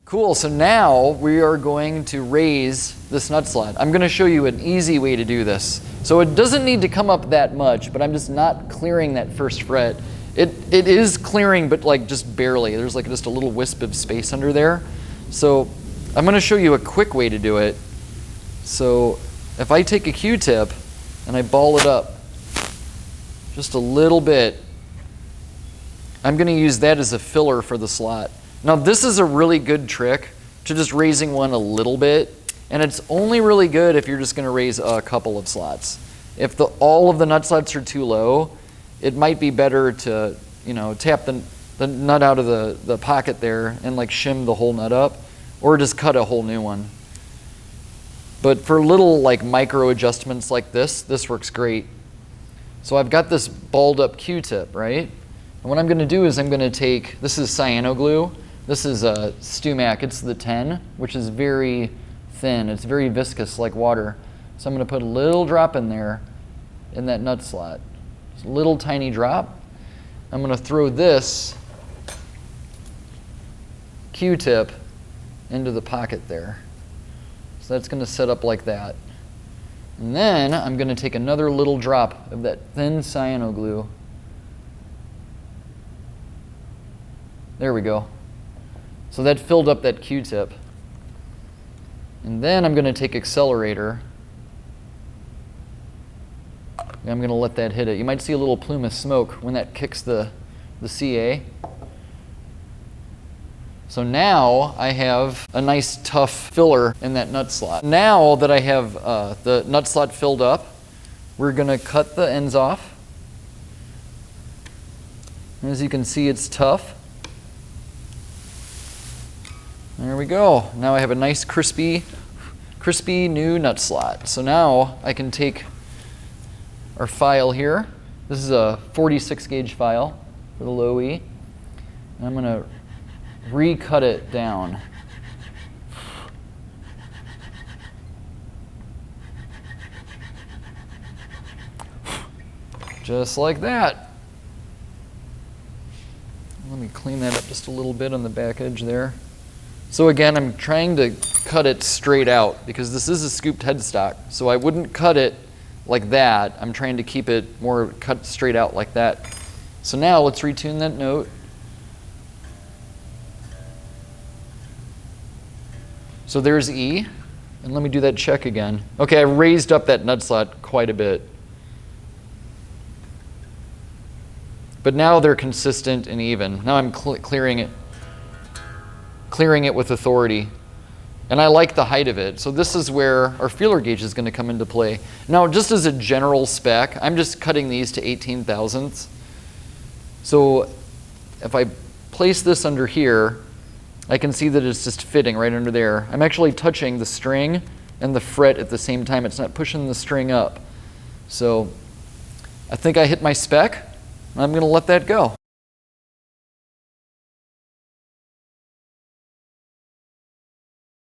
Cool, so now we are going to raise this nut slot. I'm going to show you an easy way to do this. So it doesn't need to come up that much, but I'm just not clearing that first fret. It is clearing, but like just barely. There's like just a little wisp of space under there. So I'm going to show you a quick way to do it. So if I take a Q-tip and I ball it up just a little bit, I'm going to use that as a filler for the slot. Now this is a really good trick to just raising one a little bit, and it's only really good if you're just going to raise a couple of slots. If all of the nut slots are too low, it might be better to tap the nut out of the pocket there and like shim the whole nut up, or just cut a whole new one. But for little like micro adjustments like this works great. So I've got this balled up Q-tip, right? And what I'm going to do is I'm going to take, this is cyano glue. This is a Stumac, it's the 10, which is very thin. It's very viscous like water. So I'm going to put a little drop in there in that nut slot. Just a little tiny drop. I'm going to throw this Q-tip into the pocket there. So that's going to set up like that. And then I'm going to take another little drop of that thin cyano glue. There we go. So that filled up that Q-tip. And then I'm going to take accelerator. And I'm going to let that hit it. You might see a little plume of smoke when that kicks the CA. So now I have a nice tough filler in that nut slot. Now that I have the nut slot filled up, we're going to cut the ends off. And as you can see, it's tough. There we go. Now I have a nice crispy new nut slot. So now I can take our file here. This is a 46 gauge file for the low E. And I'm going to recut it down. Just like that. Let me clean that up just a little bit on the back edge there. So again, I'm trying to cut it straight out because this is a scooped headstock. So I wouldn't cut it like that. I'm trying to keep it more cut straight out like that. So now let's retune that note. So there's E, and let me do that check again. Okay, I raised up that nut slot quite a bit. But now they're consistent and even. Now I'm clearing it with authority. And I like the height of it. So this is where our feeler gauge is going to come into play. Now, just as a general spec, I'm just cutting these to 18 thousandths. So if I place this under here, I can see that it's just fitting right under there. I'm actually touching the string and the fret at the same time. It's not pushing the string up. So I think I hit my spec. I'm going to let that go.